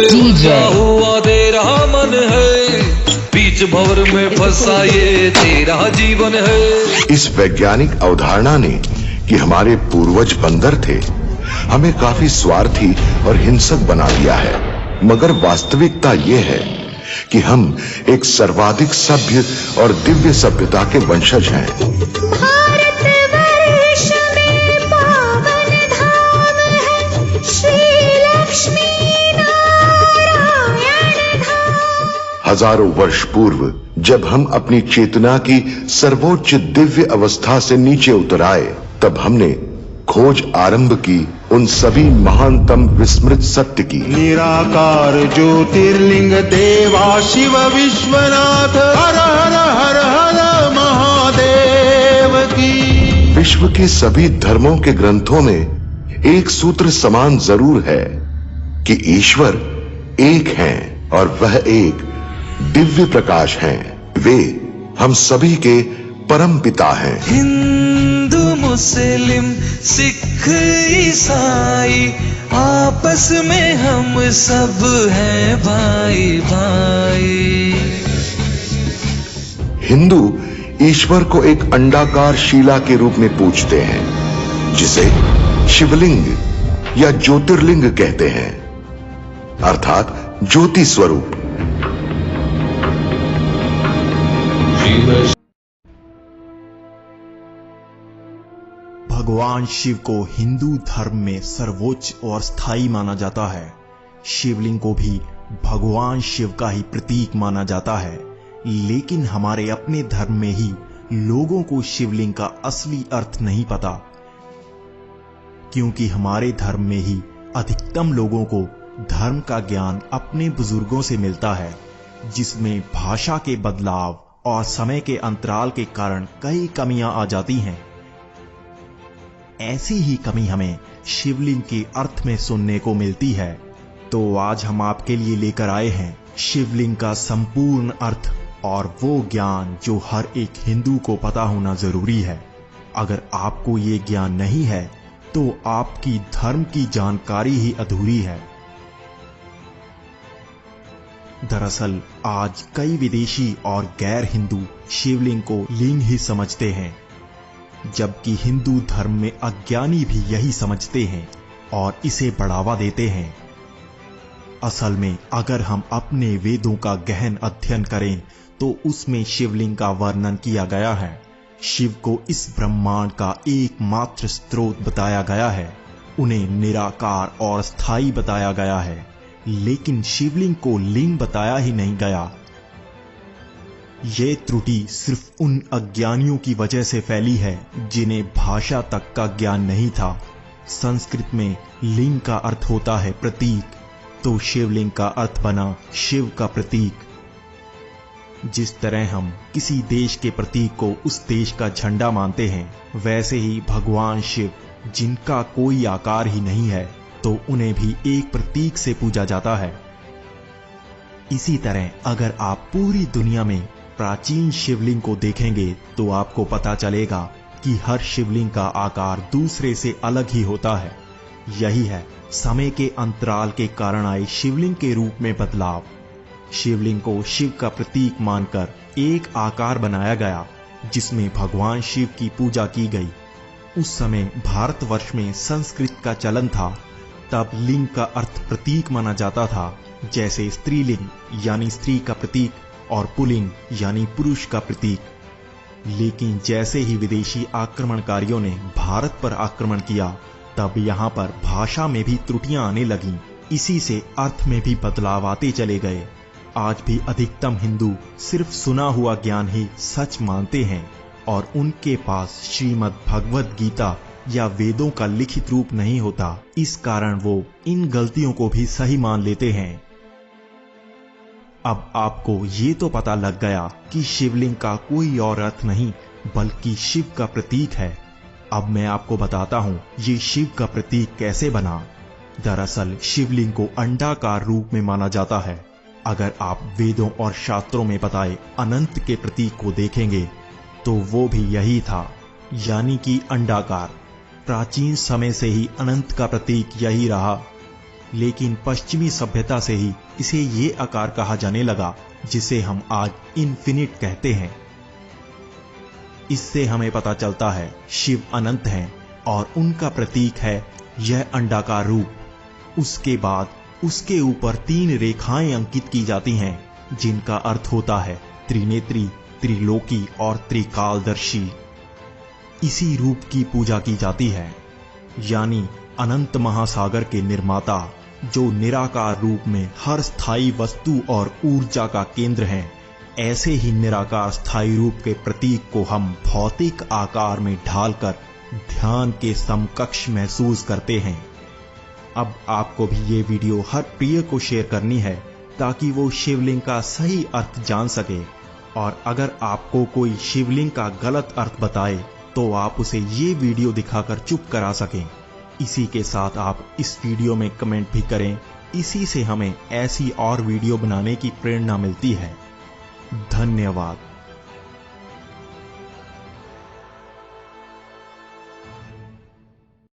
हुआ तेरा मन है, बीच भंवर में फंसा ये तेरा जीवन है। इस वैज्ञानिक अवधारणा ने कि हमारे पूर्वज बंदर थे, हमें काफी स्वार्थी और हिंसक बना दिया है। मगर वास्तविकता ये है कि हम एक सर्वाधिक सभ्य और दिव्य सभ्यता के वंशज हैं। भारतवर्ष में पावन धाम है, श्री लक्ष्मी नारायण धाम। हजारों वर्ष पूर्व जब हम अपनी चेतना की सर्वोच्च दिव्य अवस्था से नीचे उतर आए, तब हमने खोज आरंभ की उन सभी महानतम विस्मृत सत्य की। निराकार ज्योतिर्लिंग देवा शिव विश्वनाथ हर हर हर हर महादेव की। विश्व के सभी धर्मों के ग्रंथों में एक सूत्र समान जरूर है कि ईश्वर एक हैं और वह एक दिव्य प्रकाश हैं। वे हम सभी के परम पिता हैं। हिंदू मुस्लिम सिख ईसाई आपस में हम सब हैं भाई भाई। हिंदू ईश्वर को एक अंडाकार शिला के रूप में पूजते हैं, जिसे शिवलिंग या ज्योतिर्लिंग कहते हैं, अर्थात ज्योति स्वरूप। भगवान शिव को हिंदू धर्म में सर्वोच्च और स्थायी माना जाता है। शिवलिंग को भी भगवान शिव का ही प्रतीक माना जाता है, लेकिन हमारे अपने धर्म में ही लोगों को शिवलिंग का असली अर्थ नहीं पता, क्योंकि हमारे धर्म में ही अधिकतम लोगों को धर्म का ज्ञान अपने बुजुर्गों से मिलता है, जिसमें भाषा के बदलाव और समय के अंतराल के कारण कई कमियां आ जाती हैं। ऐसी ही कमी हमें शिवलिंग के अर्थ में सुनने को मिलती है। तो आज हम आपके लिए लेकर आए हैं शिवलिंग का संपूर्ण अर्थ और वो ज्ञान जो हर एक हिंदू को पता होना जरूरी है। अगर आपको ये ज्ञान नहीं है तो आपकी धर्म की जानकारी ही अधूरी है। दरअसल आज कई विदेशी और गैर हिंदू शिवलिंग को लिंग ही समझते हैं, जबकि हिंदू धर्म में अज्ञानी भी यही समझते हैं और इसे बढ़ावा देते हैं। असल में अगर हम अपने वेदों का गहन अध्ययन करें तो उसमें शिवलिंग का वर्णन किया गया है। शिव को इस ब्रह्मांड का एकमात्र स्रोत बताया गया है, उन्हें निराकार और स्थायी बताया गया है, लेकिन शिवलिंग को लिंग बताया ही नहीं गया। ये त्रुटि सिर्फ उन अज्ञानियों की वजह से फैली है जिन्हें भाषा तक का ज्ञान नहीं था। संस्कृत में लिंग का अर्थ होता है प्रतीक, तो शिवलिंग का अर्थ बना शिव का प्रतीक। जिस तरह हम किसी देश के प्रतीक को उस देश का झंडा मानते हैं, वैसे ही भगवान शिव, जिनका कोई आकार ही नहीं है, तो उन्हें भी एक प्रतीक से पूजा जाता है। इसी तरह अगर आप पूरी दुनिया में प्राचीन शिवलिंग को देखेंगे तो आपको पता चलेगा कि हर शिवलिंग का आकार दूसरे से अलग ही होता है। यही है समय के अंतराल के कारण आए शिवलिंग के रूप में बदलाव। शिवलिंग को शिव का प्रतीक मानकर एक आकार बनाया गया जिसमें भगवान शिव की पूजा की गई। उस समय भारतवर्ष में संस्कृत का चलन था, तब लिंग का अर्थ प्रतीक माना जाता था, जैसे स्त्रीलिंग यानी स्त्री का प्रतीक और पुल्लिंग यानी पुरुष का प्रतीक। लेकिन जैसे ही विदेशी आक्रमणकारियों ने भारत पर आक्रमण किया, तब यहाँ पर भाषा में भी त्रुटियां आने लगीं। इसी से अर्थ में भी बदलाव आते चले गए। आज भी अधिकतम हिंदू सिर्फ सुना हुआ ज्ञान ही सच मानते हैं और उनके पास श्रीमद् भगवद गीता या वेदों का लिखित रूप नहीं होता। इस कारण वो इन गलतियों को भी सही मान लेते हैं। अब आपको ये तो पता लग गया कि शिवलिंग का कोई और अर्थ नहीं बल्कि शिव का प्रतीक है। अब मैं आपको बताता हूँ ये शिव का प्रतीक कैसे बना। दरअसल शिवलिंग को अंडाकार रूप में माना जाता है। अगर आप वेदों और शास्त्रों में बताए अनंत के प्रतीक को देखेंगे तो वो भी यही था, यानी कि अंडाकार। प्राचीन समय से ही अनंत का प्रतीक यही रहा। लेकिन पश्चिमी सभ्यता से ही इसे ये आकार कहा जाने लगा जिसे हम आज इन्फिनिट कहते हैं। इससे हमें पता चलता है शिव अनंत हैं और उनका प्रतीक है यह अंडाकार रूप। उसके बाद उसके ऊपर 3 रेखाएं अंकित की जाती हैं जिनका अर्थ होता है त्रिनेत्री, त्रिलोकी और त्रिकालदर्शी। इसी रूप की पूजा की जाती है, यानी अनंत महासागर के निर्माता जो निराकार रूप में हर स्थायी वस्तु और ऊर्जा का केंद्र हैं। ऐसे ही निराकार स्थायी रूप के प्रतीक को हम भौतिक आकार में ढालकर ध्यान के समकक्ष महसूस करते हैं। अब आपको भी ये वीडियो हर प्रिय को शेयर करनी है ताकि वो शिवलिंग का सही अर्थ जान सके, और अगर आपको कोई शिवलिंग का गलत अर्थ बताए तो आप उसे ये वीडियो दिखाकर चुप करा सकें। इसी के साथ आप इस वीडियो में कमेंट भी करें। इसी से हमें ऐसी और वीडियो बनाने की प्रेरणा मिलती है। धन्यवाद।